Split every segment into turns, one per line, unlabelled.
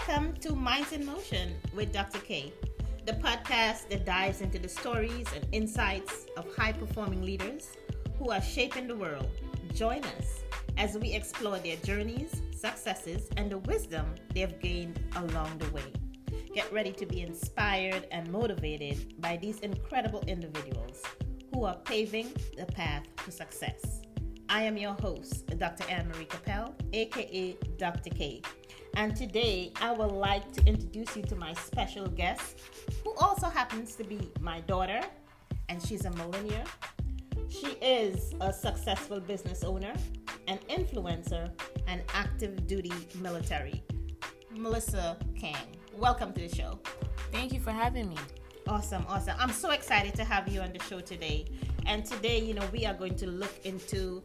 Welcome to Minds in Motion with Dr. K, the podcast that dives into the stories and insights of high-performing leaders who are shaping the world. Join us as we explore their journeys, successes, and the wisdom they've gained along the way. Get ready to be inspired and motivated by these incredible individuals who are paving the path to success. I am your host, Dr. Anne-Marie Capel, aka Dr. K. And today, I would like to introduce you to my special guest, who also happens to be my daughter, and she's a millennial. She is a successful business owner, an influencer, and active duty military. Melissa Kang, welcome to the show.
Thank you for having me.
Awesome. I'm so excited to have you on the show today. And today, we are going to look into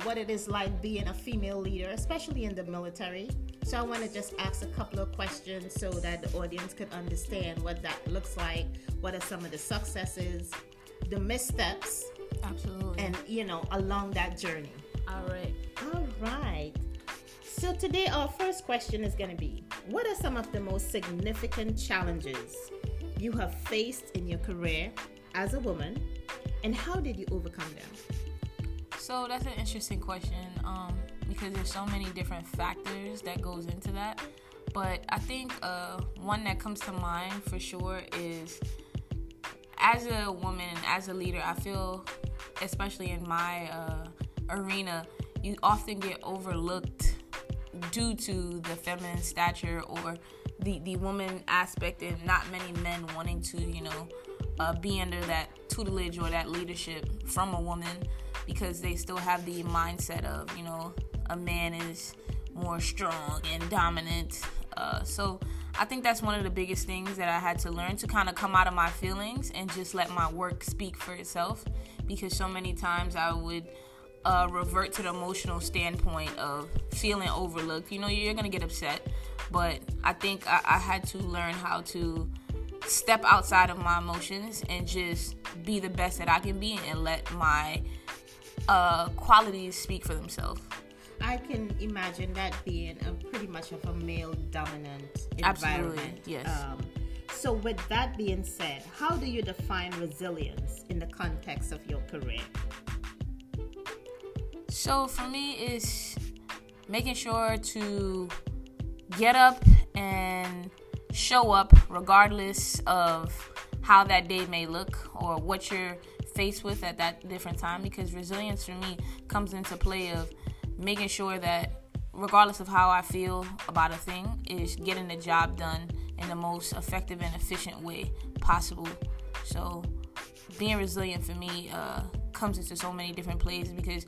what it is like being a female leader, especially in the military. So I want to just ask a couple of questions so that the audience can understand what that looks like, what are some of the successes, the missteps,
absolutely,
and, along that journey.
All
right. So today our first question is going to be, what are some of the most significant challenges you have faced in your career as a woman, and how did you overcome them?
So that's an interesting question because there's so many different factors that goes into that. But I think one that comes to mind for sure is, as a woman, as a leader, I feel, especially in my arena, you often get overlooked due to the feminine stature or the woman aspect, and not many men wanting to, be under that tutelage or that leadership from a woman, because they still have the mindset of, a man is more strong and dominant. So I think that's one of the biggest things that I had to learn, to kind of come out of my feelings and just let my work speak for itself, because so many times I would revert to the emotional standpoint of feeling overlooked. You're going to get upset, but I think I had to learn how to step outside of my emotions and just be the best that I can be and let my qualities speak for themselves.
I can imagine that being pretty much of a male-dominant environment.
Absolutely, yes.
So with that being said, how do you define resilience in the context of your career?
So for me, it's making sure to get up and show up regardless of how that day may look or what you're faced with at that different time, because resilience for me comes into play of making sure that regardless of how I feel about a thing, is getting the job done in the most effective and efficient way possible. So being resilient for me comes into so many different places, because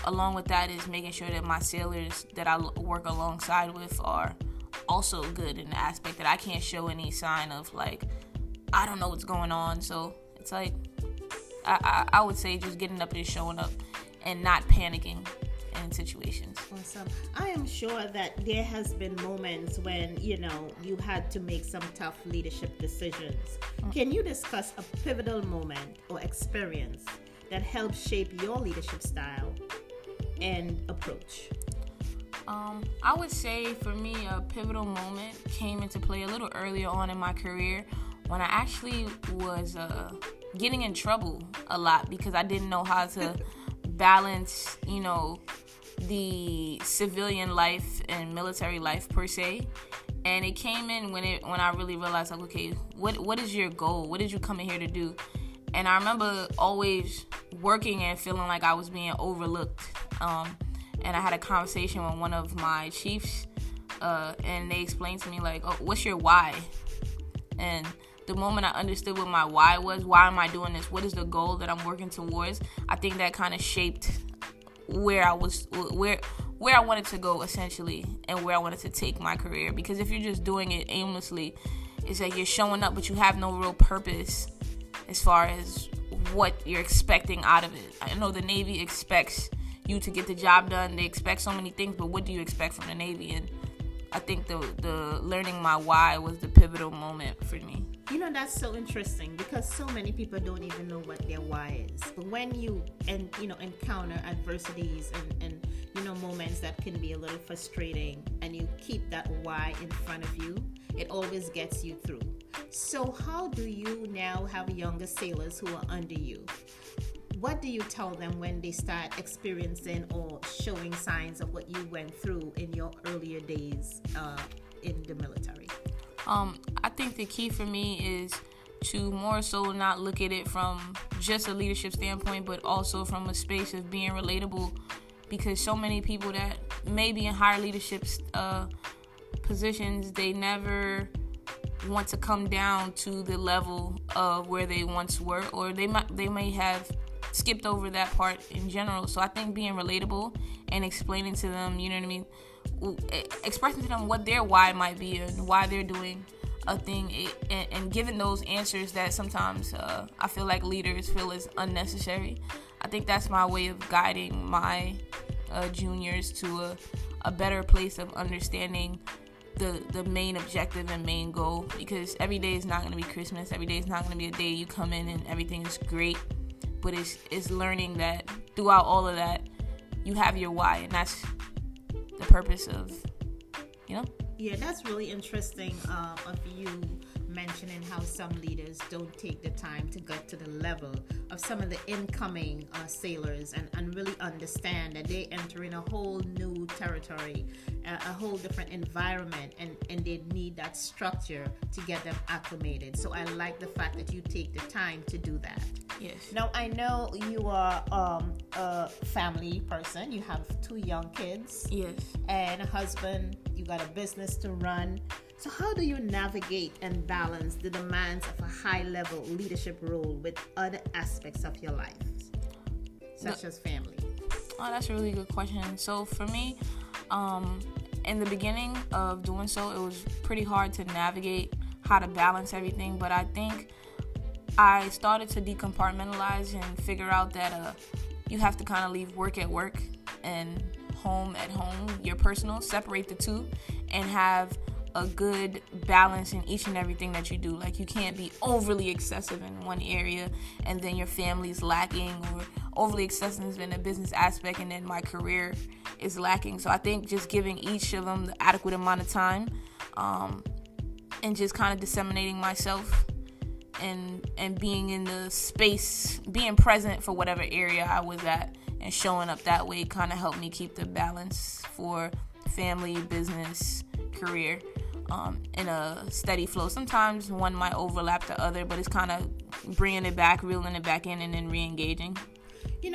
along with that is making sure that my sailors that I work alongside with are also good in the aspect that I can't show any sign of, like, I don't know what's going on. So it's like, I would say just getting up and showing up and not panicking in situations.
Awesome. I am sure that there has been moments when, you had to make some tough leadership decisions. Can you discuss a pivotal moment or experience that helped shape your leadership style and approach?
I would say for me, a pivotal moment came into play a little earlier on in my career, when I actually was getting in trouble a lot because I didn't know how to balance, the civilian life and military life per se. And it came in when I really realized, like, okay, what is your goal? What did you come in here to do? And I remember always working and feeling like I was being overlooked. And I had a conversation with one of my chiefs, and they explained to me, like, oh, what's your why? And the moment I understood what my why was, why am I doing this? What is the goal that I'm working towards? I think that kind of shaped where I wanted to go, essentially, and where I wanted to take my career. Because if you're just doing it aimlessly, it's like you're showing up, but you have no real purpose as far as what you're expecting out of it. I know the Navy expects you to get the job done. They expect so many things, but what do you expect from the Navy? And I think the learning my why was the pivotal moment for me.
That's so interesting because so many people don't even know what their why is. But when you encounter adversities and moments that can be a little frustrating, and you keep that why in front of you, it always gets you through. So how do you now have younger sailors who are under you? What do you tell them when they start experiencing or showing signs of what you went through in your earlier days in the military?
I think the key for me is to more so not look at it from just a leadership standpoint, but also from a space of being relatable, because so many people that may be in higher leadership positions, they never want to come down to the level of where they once were, or they may have skipped over that part in general. So I think being relatable and explaining to them, expressing to them what their why might be and why they're doing a thing, and giving those answers that sometimes I feel like leaders feel is unnecessary. I think that's my way of guiding my juniors to a better place of understanding the main objective and main goal, because every day is not going to be Christmas. Every day is not going to be a day you come in and everything is great, but it's learning that throughout all of that you have your why, and that's the purpose of,
Yeah, that's really interesting of you mentioning how some leaders don't take the time to get to the level of some of the incoming sailors and really understand that they enter in a whole new territory, a whole different environment, and they need that structure to get them acclimated. So I like the fact that you take the time to do that.
Yes.
Now, I know you are a family person. You have 2 young kids.
Yes.
And a husband. You got a business to run. So how do you navigate and balance the demands of a high-level leadership role with other aspects of your life, such as family?
Oh, that's a really good question. So for me, in the beginning of doing so, it was pretty hard to navigate how to balance everything. But I think I started to decompartmentalize and figure out that you have to kind of leave work at work and home at home, your personal, separate the two, and have a good balance in each and everything that you do. Like, you can't be overly excessive in one area and then your family's lacking, or overly excessive in a business aspect and then my career is lacking. So I think just giving each of them the adequate amount of time, and just kind of disseminating myself and being in the space, being present for whatever area I was at, and showing up that way kind of helped me keep the balance for family, business, career in a steady flow. Sometimes one might overlap the other, but it's kind of bringing it back, reeling it back in, and then re-engaging.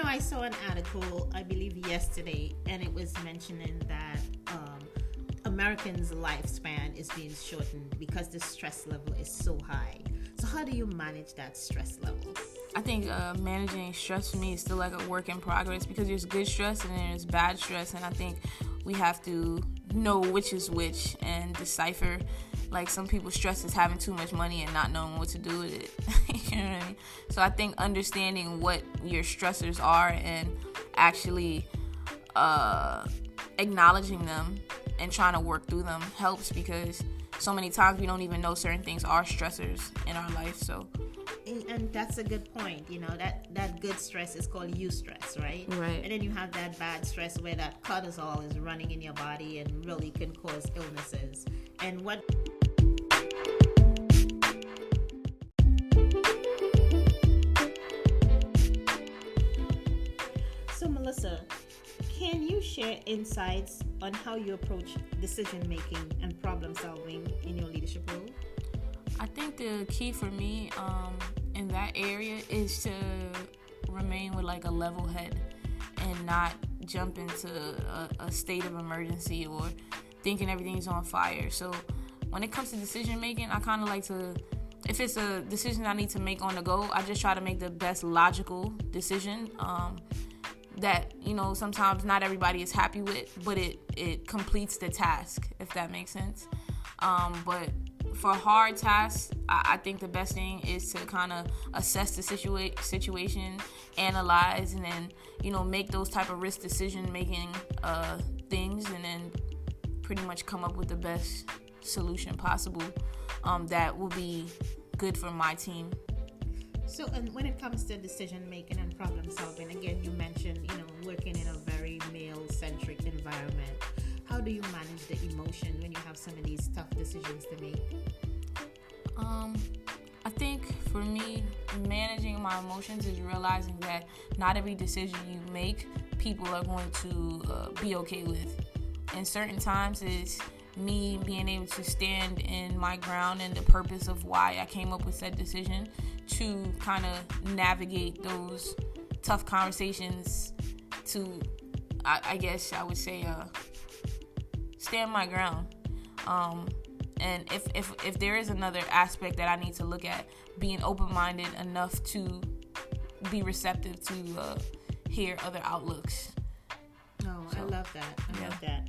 I saw an article, I believe yesterday, and it was mentioning that Americans' lifespan is being shortened because the stress level is so high. So how do you manage that stress level?
I think managing stress for me is still like a work in progress, because there's good stress and there's bad stress, and I think we have to know which is which and decipher. Like, some people's stress is having too much money and not knowing what to do with it. You know what I mean? So I think understanding what your stressors are and actually acknowledging them and trying to work through them helps, because so many times we don't even know certain things are stressors in our life. So,
and that's a good point. That good stress is called eustress, right?
Right.
And then you have that bad stress where that cortisol is running in your body and really can cause illnesses. And what So Melissa, can you share insights on how you approach decision making and problem solving in your leadership role?
I think the key for me in that area is to remain with like a level head and not jump into a state of emergency or thinking everything's on fire. So when it comes to decision making, I kind of like to, if it's a decision I need to make on the go, I just try to make the best logical decision that, sometimes not everybody is happy with, but it completes the task, if that makes sense. But for hard tasks, I think the best thing is to kind of assess the situation, analyze, and then, make those type of risk decision-making things, and then pretty much come up with the best solution possible that will be good for my team.
So, and when it comes to decision making and problem solving, again, you mentioned, working in a very male-centric environment. How do you manage the emotion when you have some of these tough decisions to make?
I think for me, managing my emotions is realizing that not every decision you make, people are going to be okay with. And certain times it's me being able to stand in my ground and the purpose of why I came up with said decision to kind of navigate those tough conversations to, I guess I would say, stand my ground. And if there is another aspect that I need to look at, being open-minded enough to be receptive to hear other outlooks.
Oh, so, I love that. I love that.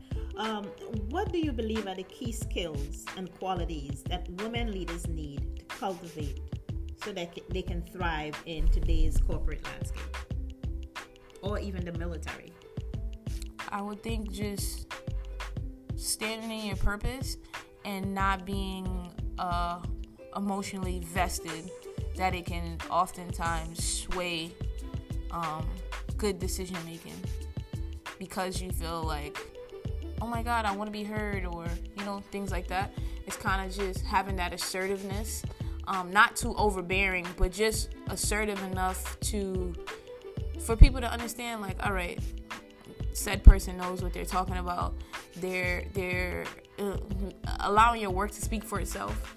What do you believe are the key skills and qualities that women leaders need to cultivate so that they can thrive in today's corporate landscape or even the military?
I would think just standing in your purpose and not being emotionally vested, that it can oftentimes sway good decision making because you feel like, oh my God, I want to be heard, or things like that. It's kind of just having that assertiveness, not too overbearing, but just assertive enough for people to understand, like, all right, said person knows what they're talking about. They're allowing your work to speak for itself.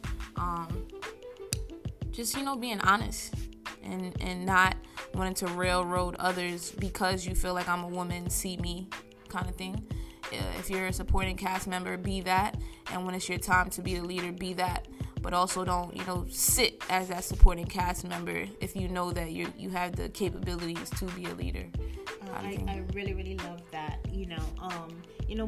Just being honest and not wanting to railroad others because you feel like I'm a woman, see me kind of thing. If you're a supporting cast member, be that, and when it's your time to be a leader, be that. But also don't sit as that supporting cast member if you know that you have the capabilities to be a leader.
I really, really love that.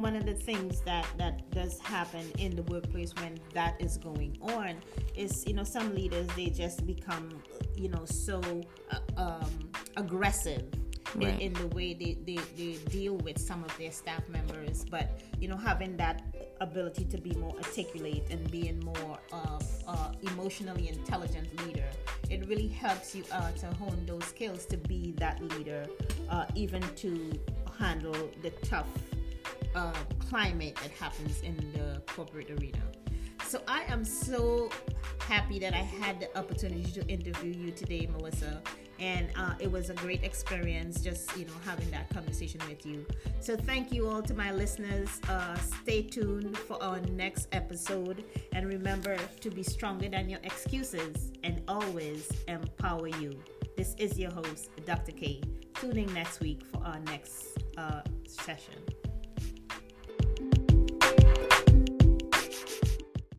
One of the things that does happen in the workplace when that is going on is, some leaders, they just become, so aggressive
right.
in the way they deal with some of their staff members. But, having that ability to be more articulate and being more emotionally intelligent leader, it really helps you to hone those skills to be that leader, even to handle the tough climate that happens in the corporate arena. So I am so happy that I had the opportunity to interview you today, Melissa. And it was a great experience just, having that conversation with you. So thank you all to my listeners. Stay tuned for our next episode. And remember to be stronger than your excuses and always empower you. This is your host, Dr. K. Tune in next week for our next session.